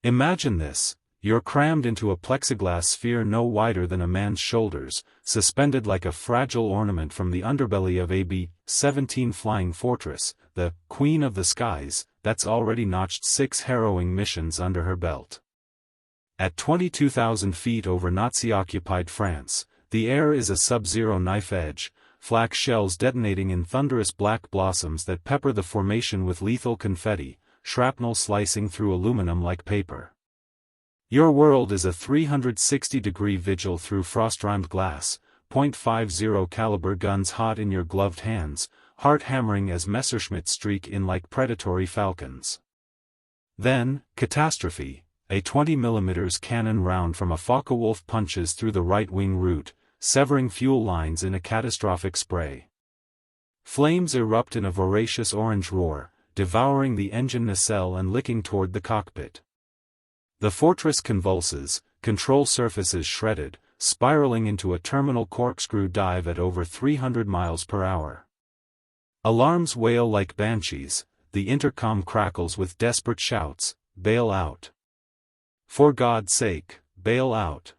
Imagine this: you're crammed into a plexiglass sphere no wider than a man's shoulders, suspended like a fragile ornament from the underbelly of a B-17 flying fortress, the Queen of the Skies, that's already notched 6 harrowing missions under her belt. At 22,000 feet over Nazi-occupied France, the air is a sub-zero knife edge, flak shells detonating in thunderous black blossoms that pepper the formation with lethal confetti, shrapnel slicing through aluminum like paper. Your world is a 360-degree vigil through frost-rimed glass, .50 caliber guns hot in your gloved hands, heart hammering as Messerschmitts streak in like predatory falcons. Then, catastrophe. A 20mm cannon round from a Focke-Wulf punches through the right-wing root, severing fuel lines in a catastrophic spray. Flames erupt in a voracious orange roar, devouring the engine nacelle and licking toward the cockpit. The fortress convulses, control surfaces shredded, spiraling into a terminal corkscrew dive at over 300 miles per hour. Alarms wail like banshees, the intercom crackles with desperate shouts, "Bail out! For God's sake, bail out!"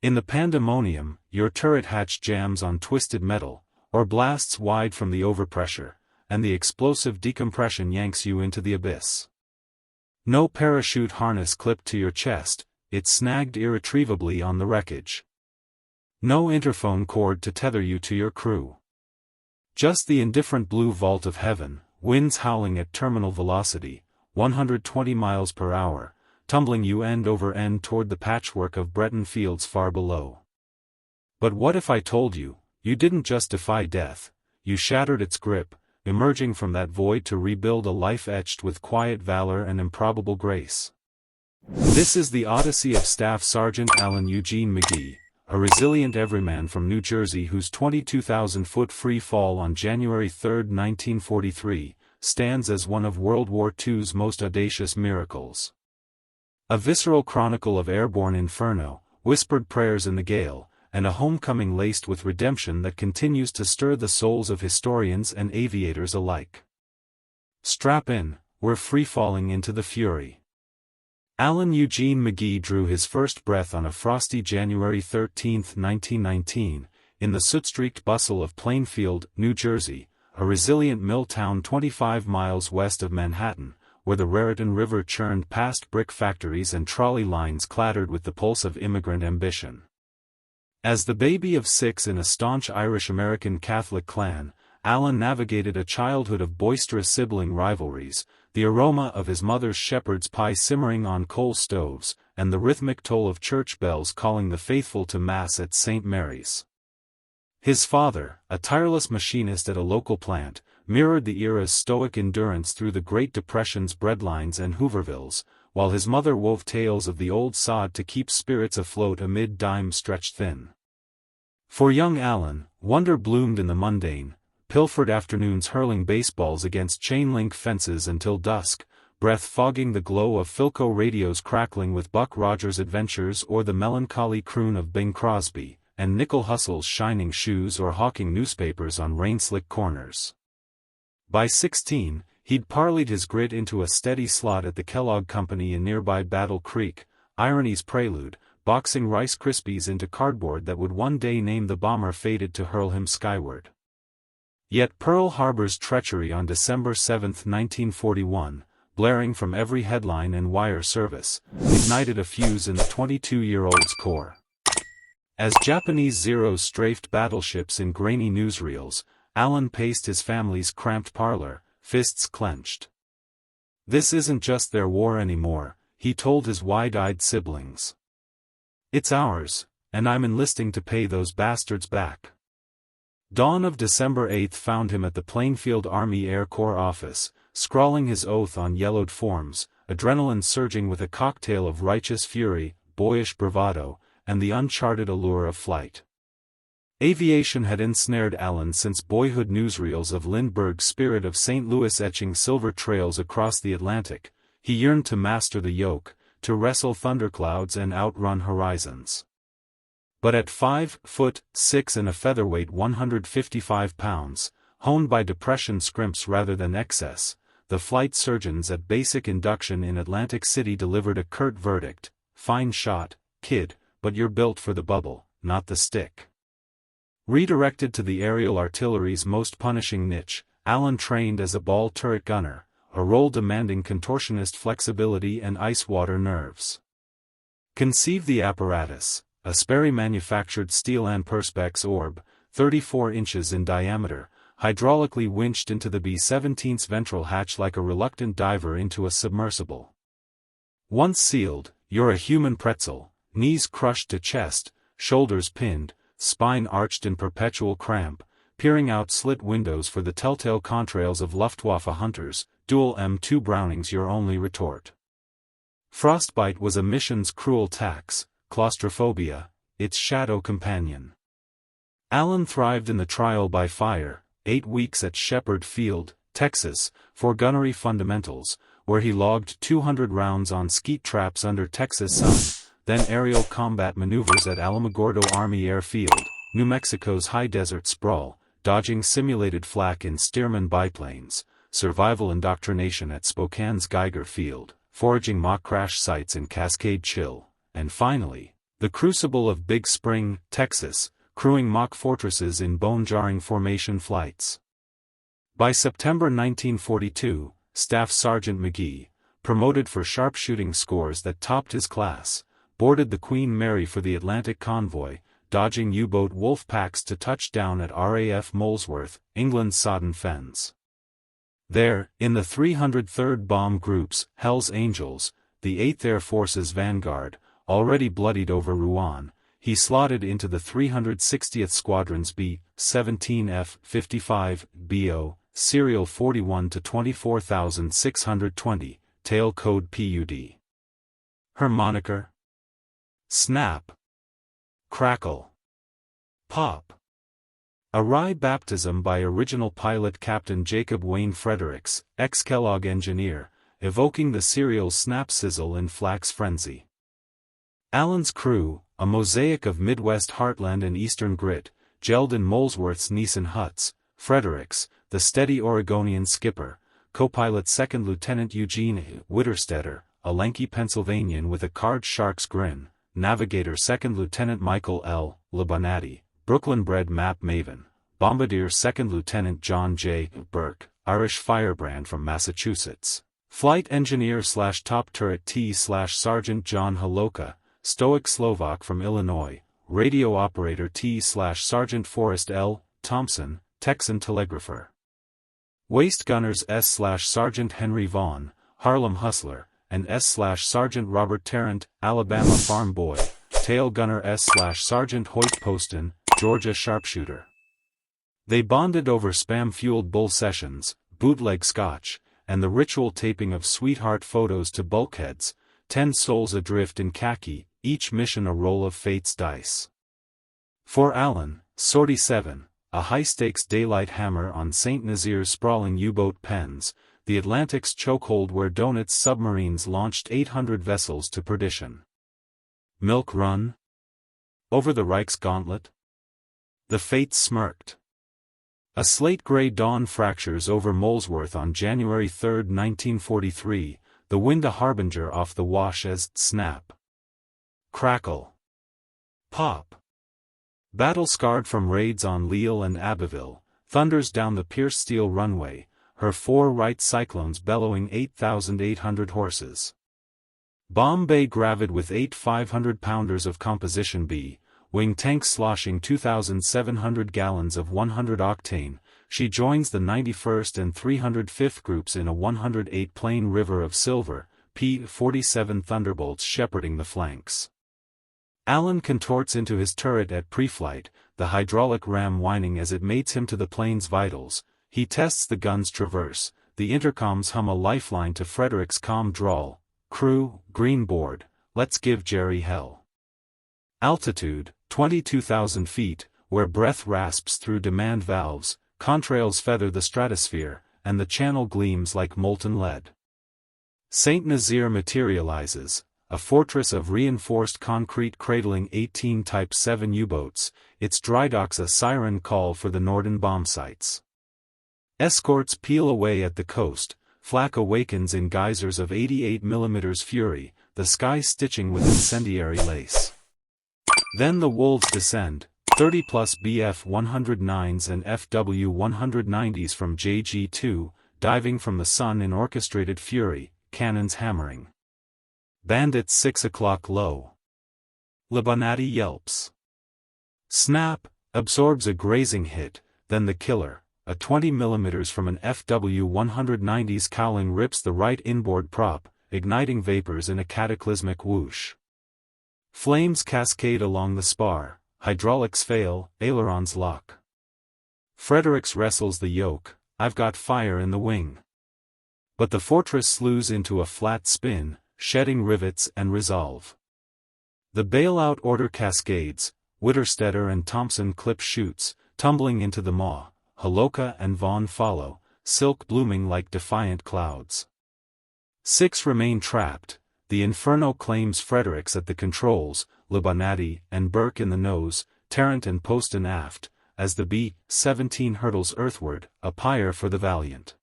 In the pandemonium, your turret hatch jams on twisted metal, or blasts wide from the overpressure, and the explosive decompression yanks you into the abyss. No parachute harness clipped to your chest, it's snagged irretrievably on the wreckage. No interphone cord to tether you to your crew. Just the indifferent blue vault of heaven, winds howling at terminal velocity, 120 miles per hour, tumbling you end over end toward the patchwork of Breton fields far below. But what if I told you, you didn't just defy death, you shattered its grip, emerging from that void to rebuild a life etched with quiet valor and improbable grace? This is the odyssey of Staff Sergeant Alan Eugene Magee, a resilient everyman from New Jersey whose 22,000-foot free fall on January 3, 1943, stands as one of World War II's most audacious miracles. A visceral chronicle of airborne inferno, whispered prayers in the gale, and a homecoming laced with redemption that continues to stir the souls of historians and aviators alike. Strap in, we're free-falling into the fury. Alan Eugene Magee drew his first breath on a frosty January 13, 1919, in the soot-streaked bustle of Plainfield, New Jersey, a resilient mill town 25 miles west of Manhattan, where the Raritan River churned past brick factories and trolley lines clattered with the pulse of immigrant ambition. As the baby of 6 in a staunch Irish-American Catholic clan, Alan navigated a childhood of boisterous sibling rivalries, the aroma of his mother's shepherd's pie simmering on coal stoves, and the rhythmic toll of church bells calling the faithful to Mass at St. Mary's. His father, a tireless machinist at a local plant, mirrored the era's stoic endurance through the Great Depression's breadlines and Hoovervilles, while his mother wove tales of the old sod to keep spirits afloat amid dimes stretched thin. For young Alan, wonder bloomed in the mundane, pilfered afternoons hurling baseballs against chain-link fences until dusk, breath fogging the glow of Philco radios crackling with Buck Rogers' adventures or the melancholy croon of Bing Crosby, and nickel hustles shining shoes or hawking newspapers on rain-slick corners. By 16, he'd parlayed his grit into a steady slot at the Kellogg Company in nearby Battle Creek, irony's prelude, boxing Rice Krispies into cardboard that would one day name the bomber fated to hurl him skyward. Yet Pearl Harbor's treachery on December 7, 1941, blaring from every headline and wire service, ignited a fuse in the 22-year-old's core. As Japanese Zeros strafed battleships in grainy newsreels, Alan paced his family's cramped parlor, fists clenched. "This isn't just their war anymore," he told his wide-eyed siblings. "It's ours, and I'm enlisting to pay those bastards back." Dawn of December 8 found him at the Plainfield Army Air Corps office, scrawling his oath on yellowed forms, adrenaline surging with a cocktail of righteous fury, boyish bravado, and the uncharted allure of flight. Aviation had ensnared Alan since boyhood newsreels of Lindbergh's Spirit of St. Louis etching silver trails across the Atlantic. He yearned to master the yoke, to wrestle thunderclouds and outrun horizons. But at 5'6" and a featherweight 155 pounds, honed by depression scrimps rather than excess, the flight surgeons at Basic Induction in Atlantic City delivered a curt verdict: "Fine shot, kid, but you're built for the bubble, not the stick." Redirected to the aerial artillery's most punishing niche, Allen trained as a ball turret gunner, a role demanding contortionist flexibility and ice-water nerves. Conceive the apparatus: a Sperry-manufactured steel and perspex orb, 34 inches in diameter, hydraulically winched into the B-17's ventral hatch like a reluctant diver into a submersible. Once sealed, you're a human pretzel, knees crushed to chest, shoulders pinned, spine arched in perpetual cramp, peering out slit windows for the telltale contrails of Luftwaffe hunters, dual M2 Brownings your only retort. Frostbite was a mission's cruel tax, claustrophobia, its shadow companion. Allen thrived in the trial by fire, 8 weeks at Shepherd Field, Texas, for gunnery fundamentals, where he logged 200 rounds on skeet traps under Texas sun, then aerial combat maneuvers at Alamogordo Army Airfield, New Mexico's high desert sprawl, dodging simulated flak in Stearman biplanes, survival indoctrination at Spokane's Geiger Field, foraging mock crash sites in Cascade Chill, and finally, the crucible of Big Spring, Texas, crewing mock fortresses in bone-jarring formation flights. By September 1942, Staff Sergeant Magee, promoted for sharpshooting scores that topped his class, boarded the Queen Mary for the Atlantic convoy, dodging U-boat wolf packs to touch down at RAF Molesworth, England's sodden fens. There, in the 303rd Bomb Group's Hell's Angels, the 8th Air Force's vanguard, already bloodied over Rouen, he slotted into the 360th Squadron's B-17F-55 BO, serial 41 to 24620, tail code PUD. Her moniker? Snap. Crackle. Pop. A wry baptism by original pilot Captain Jacob Wayne Fredericks, ex-Kellogg engineer, evoking the serial's snap sizzle in flax frenzy. Allen's crew, a mosaic of Midwest heartland and Eastern grit, gelled in Molesworth's Neeson huts. Fredericks, the steady Oregonian skipper, co-pilot 2nd Lieutenant Eugene Witterstetter, a lanky Pennsylvanian with a card shark's grin, navigator 2nd Lieutenant Michael L. Labonati, Brooklyn-bred map maven, bombardier 2nd Lieutenant John J. Burke, Irish firebrand from Massachusetts, flight engineer/top turret T/Sergeant John Holoka, stoic Slovak from Illinois, radio operator T/Sergeant Forrest L. Thompson, Texan telegrapher. Waist gunners S/Sergeant Henry Vaughn, Harlem hustler, and S/Sergeant Robert Tarrant, Alabama farm boy, tail gunner S/Sergeant Hoyt Poston, Georgia sharpshooter. They bonded over spam-fueled bull sessions, bootleg scotch, and the ritual taping of sweetheart photos to bulkheads, 10 souls adrift in khaki, each mission a roll of fate's dice. For Allen, Sortie 7, a high-stakes daylight hammer on St. Nazaire's sprawling U-boat pens, the Atlantic's chokehold where Donit's submarines launched 800 vessels to perdition. Milk Run? Over the Reich's gauntlet? The fates smirked. A slate-gray dawn fractures over Molesworth on January 3, 1943, the wind a harbinger off the wash as snap. Crackle. Pop. Battle-scarred from raids on Lille and Abbeville, thunders down the pierced steel runway, her 4 Wright Cyclones bellowing 8,800 horses. Bomb Bay gravid with 8 500-pounders of Composition B, wing tanks sloshing 2,700 gallons of 100-octane, she joins the 91st and 305th Groups in a 108-plane river of silver, P-47 Thunderbolts shepherding the flanks. Allen contorts into his turret at pre-flight, the hydraulic ram whining as it mates him to the plane's vitals. He tests the gun's traverse, the intercoms hum a lifeline to Frederick's calm drawl, "Crew, green board, let's give Jerry hell." Altitude, 22,000 feet, where breath rasps through demand valves, contrails feather the stratosphere, and the channel gleams like molten lead. St. Nazaire materializes, a fortress of reinforced concrete cradling 18 Type 7 U-boats, its drydocks a siren call for the Norden bomb sites. Escorts peel away at the coast, flak awakens in geysers of 88 mm fury, the sky stitching with incendiary lace. Then the wolves descend, 30 plus BF-109s and FW-190s from JG-2, diving from the sun in orchestrated fury, cannons hammering. Bandits 6 o'clock low. Lebanati yelps. Snap, absorbs a grazing hit, then the killer, a 20 mm from an FW-190's cowling rips the right inboard prop, igniting vapors in a cataclysmic whoosh. Flames cascade along the spar, hydraulics fail, ailerons lock. Fredericks wrestles the yoke, I've got fire in the wing. But the fortress slews into a flat spin, shedding rivets and resolve. The bailout order cascades, Witterstetter and Thompson clip shoots, tumbling into the maw, Holoka and Vaughn follow, silk blooming like defiant clouds. 6 remain trapped, the Inferno claims Fredericks at the controls, Lebanati and Burke in the nose, Tarrant and Poston aft, as the B-17 hurtles earthward, a pyre for the valiant.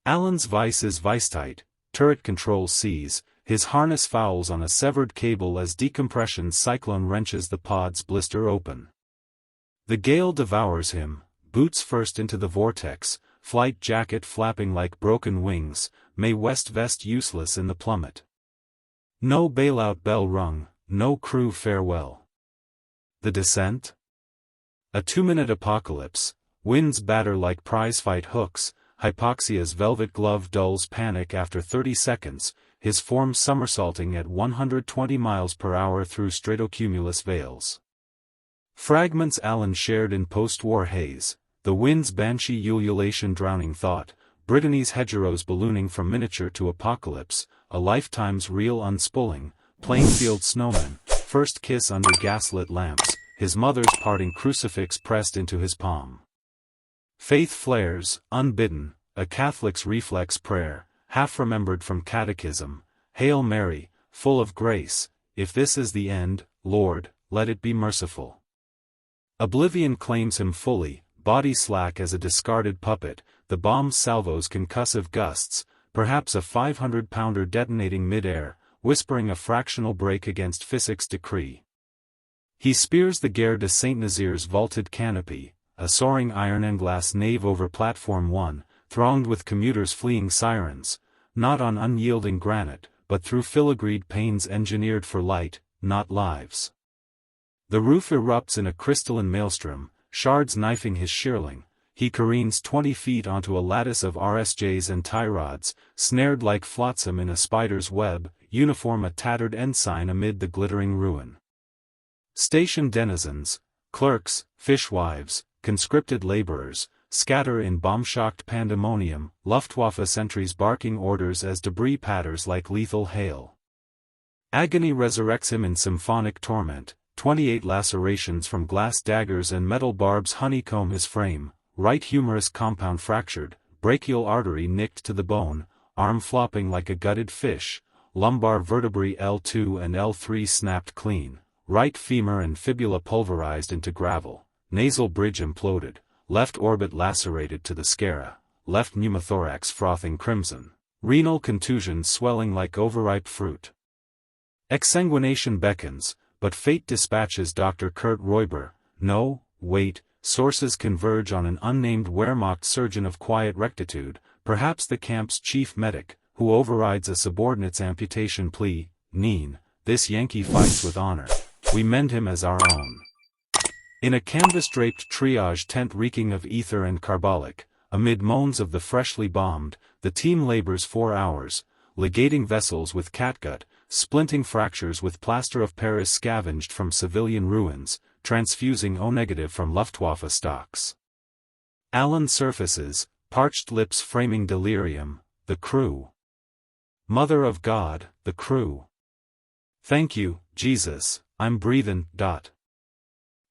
Allen's vice is vice-tight, turret control sees, his harness fouls on a severed cable as decompression cyclone wrenches the pod's blister open. The gale devours him, boots first into the vortex, flight jacket flapping like broken wings, May West vest useless in the plummet. No bailout bell rung, no crew farewell. The descent? A 2-minute apocalypse, winds batter like prizefight hooks, Hypoxia's velvet glove dulls panic after 30 seconds, his form somersaulting at 120 miles per hour through stratocumulus veils. Fragments Allen shared in post-war haze, the wind's banshee ululation drowning thought, Brittany's hedgerows ballooning from miniature to apocalypse, a lifetime's real unspooling, Plainfield snowman, first kiss under gaslit lamps, his mother's parting crucifix pressed into his palm. Faith flares, unbidden, a Catholic's reflex prayer, half-remembered from catechism, Hail Mary, full of grace, if this is the end, Lord, let it be merciful. Oblivion claims him fully, body slack as a discarded puppet, the bomb's salvos concussive gusts, perhaps a 500-pounder detonating mid-air, whispering a fractional break against physics decree. He spears the Gare de Saint-Nazaire's vaulted canopy, a soaring iron and glass nave over Platform 1, thronged with commuters fleeing sirens, not on unyielding granite, but through filigreed panes engineered for light, not lives. The roof erupts in a crystalline maelstrom, shards knifing his shearling, he careens 20 feet onto a lattice of RSJs and tie rods, snared like flotsam in a spider's web, uniform a tattered ensign amid the glittering ruin. Station denizens, clerks, fishwives, conscripted laborers, scatter in bomb-shocked pandemonium, Luftwaffe sentries barking orders as debris patters like lethal hail. Agony resurrects him in symphonic torment, 28 lacerations from glass daggers and metal barbs honeycomb his frame, right humerus compound fractured, brachial artery nicked to the bone, arm flopping like a gutted fish, lumbar vertebrae L2 and L3 snapped clean, right femur and fibula pulverized into gravel, nasal bridge imploded, left orbit lacerated to the sclera, left pneumothorax frothing crimson, renal contusion swelling like overripe fruit. Exsanguination beckons, but fate dispatches Dr. Kurt Reuber. No, wait, sources converge on an unnamed Wehrmacht surgeon of quiet rectitude, perhaps the camp's chief medic, who overrides a subordinate's amputation plea. Neen, this Yankee fights with honor. We mend him as our own. In a canvas-draped triage tent reeking of ether and carbolic, amid moans of the freshly bombed, the team labors 4 hours, ligating vessels with catgut, splinting fractures with plaster of Paris scavenged from civilian ruins, transfusing O-negative from Luftwaffe stocks. Allen surfaces, parched lips framing delirium, the crew. Mother of God, the crew. Thank you, Jesus, I'm breathin'.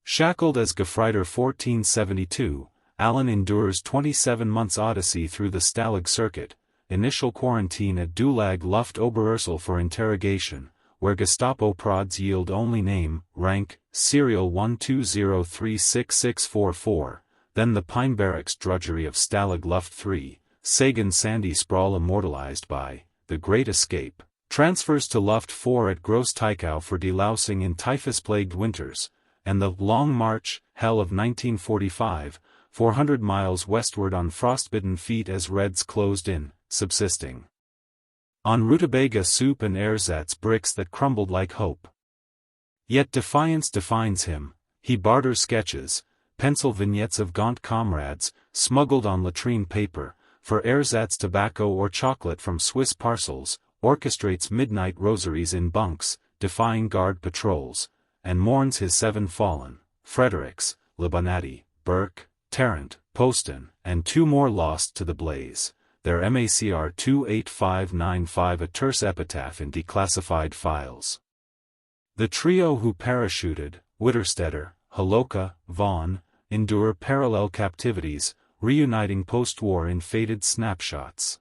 Shackled as Gefreiter 1472, Allen endures 27 months' odyssey through the Stalag circuit, initial quarantine at Dulag Luft Oberursel for interrogation, where Gestapo prods yield only name, rank, serial 12036644, then the Pine Barracks drudgery of Stalag Luft 3, Sagan's sandy sprawl immortalized by The Great Escape, transfers to Luft 4 at Gross Teichau for delousing in typhus-plagued winters, and The Long March, Hell of 1945, 400 miles westward on frostbitten feet as Reds closed in, subsisting on rutabaga soup and ersatz bricks that crumbled like hope. Yet defiance defines him. He barters sketches, pencil vignettes of gaunt comrades, smuggled on latrine paper, for ersatz tobacco or chocolate from Swiss parcels, orchestrates midnight rosaries in bunks, defying guard patrols, and mourns his 7 fallen, Fredericks, Libanati, Burke, Tarrant, Poston, and 2 more lost to the blaze, their MACR 28595 a terse epitaph in declassified files. The trio who parachuted, Witterstetter, Holoka, Vaughn, endure parallel captivities, reuniting post-war in faded snapshots.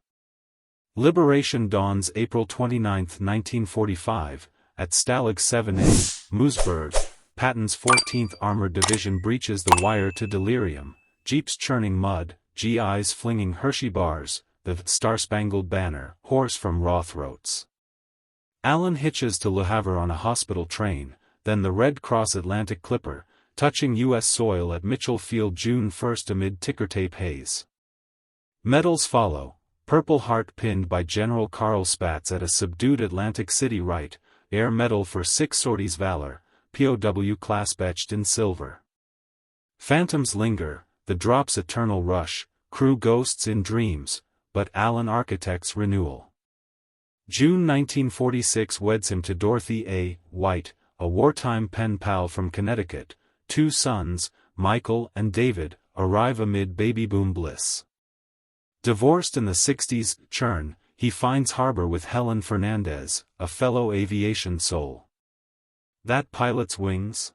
Liberation dawns April 29, 1945, at Stalag 7A, Moosburg. Patton's 14th Armored Division breaches the wire to delirium, jeeps churning mud, GIs flinging Hershey bars, the Star-Spangled Banner, hoarse from raw throats. Allen hitches to Le Havre on a hospital train, then the Red Cross Atlantic Clipper, touching U.S. soil at Mitchell Field June 1 amid ticker-tape haze. Medals follow, Purple Heart pinned by General Carl Spaatz at a subdued Atlantic City right, Air Medal for 6 sorties valor, POW clasp etched in silver. Phantoms linger, the drop's eternal rush, crew ghosts in dreams, but Allen architects renewal. June 1946 weds him to Dorothy A. White, a wartime pen pal from Connecticut. 2 sons, Michael and David, arrive amid baby boom bliss. Divorced in the 60s, churn, he finds harbor with Helen Fernandez, a fellow aviation soul. That pilot's wings?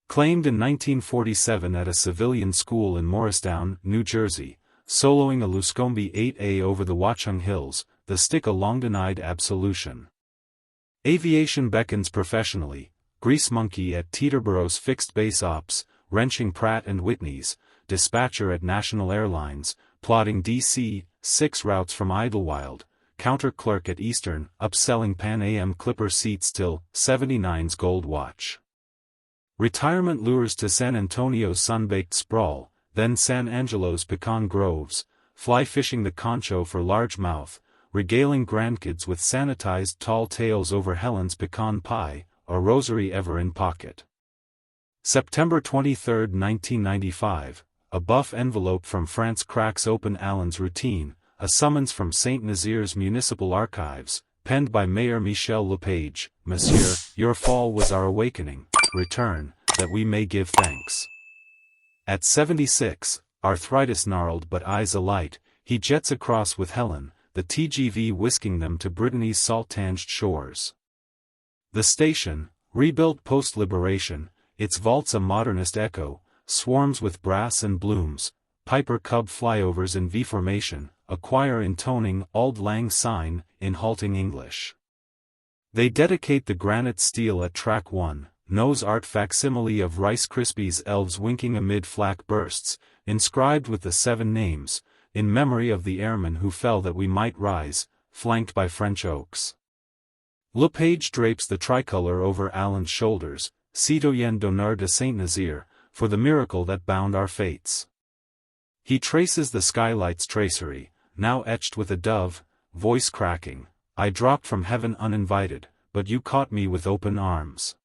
Claimed in 1947 at a civilian school in Morristown, New Jersey, soloing a Luscombe 8A over the Watchung Hills, the stick a long-denied absolution. Aviation beckons professionally, grease monkey at Teterborough's fixed base ops, wrenching Pratt & Whitney's, dispatcher at National Airlines, plotting DC-6 routes from Idlewild, counter clerk at Eastern, upselling Pan Am Clipper seats till 79's gold watch. Retirement lures to San Antonio's sun-baked sprawl, then San Angelo's pecan groves, fly fishing the Concho for largemouth, regaling grandkids with sanitized tall tales over Helen's pecan pie, a rosary ever in pocket. September 23, 1995, a buff envelope from France cracks open Allen's routine, a summons from St. Nazaire's Municipal Archives, penned by Mayor Michel Lepage. Monsieur, your fall was our awakening, return, that we may give thanks. At 76, arthritis gnarled but eyes alight, he jets across with Helen, the TGV whisking them to Brittany's salt-tanged shores. The station, rebuilt post-liberation, its vaults a modernist echo, swarms with brass and blooms, Piper Cub flyovers in V formation, a choir intoning Auld Lang Syne in halting English. They dedicate the granite steel at track 1, nose art facsimile of Rice Krispies elves winking amid flak bursts, inscribed with the 7 names, in memory of the airmen who fell that we might rise, flanked by French oaks. Lepage drapes the tricolor over Allen's shoulders, Citoyen d'honneur de Saint-Nazaire, for the miracle that bound our fates. He traces the skylight's tracery, now etched with a dove, voice cracking, I dropped from heaven uninvited, but you caught me with open arms.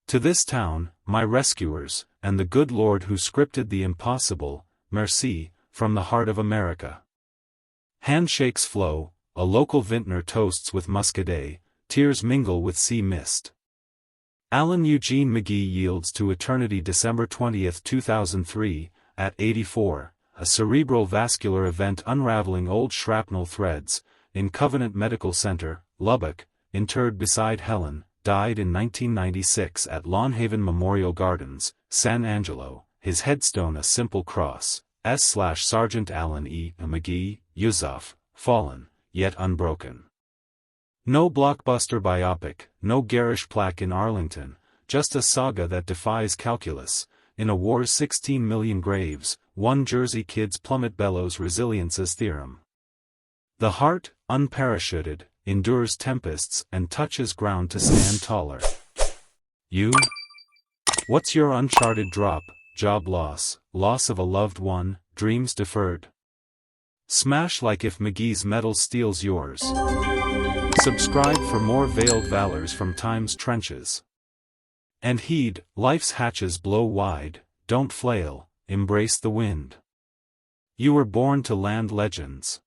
To this town, my rescuers, and the good Lord who scripted the impossible, merci, from the heart of America. Handshakes flow, a local vintner toasts with muscadet, tears mingle with sea mist. Allen Eugene Magee yields to eternity December 20, 2003, at 84, a cerebral vascular event unraveling old shrapnel threads, in Covenant Medical Center, Lubbock, interred beside Helen, died in 1996 at Lawn Haven Memorial Gardens, San Angelo, his headstone a simple cross, S/Sergeant Allen E. Magee, Yusuf, fallen, yet unbroken. No blockbuster biopic, no garish plaque in Arlington, just a saga that defies calculus, in a war's 16 million graves, one Jersey kid's plummet bellows resilience as theorem. The heart, unparachuted, endures tempests and touches ground to stand taller. You? What's your uncharted drop? Job loss, loss of a loved one, dreams deferred. Smash like if Magee's metal steals yours. Subscribe for more veiled valors from time's trenches. And heed, life's hatches blow wide, don't flail, embrace the wind. You were born to land legends.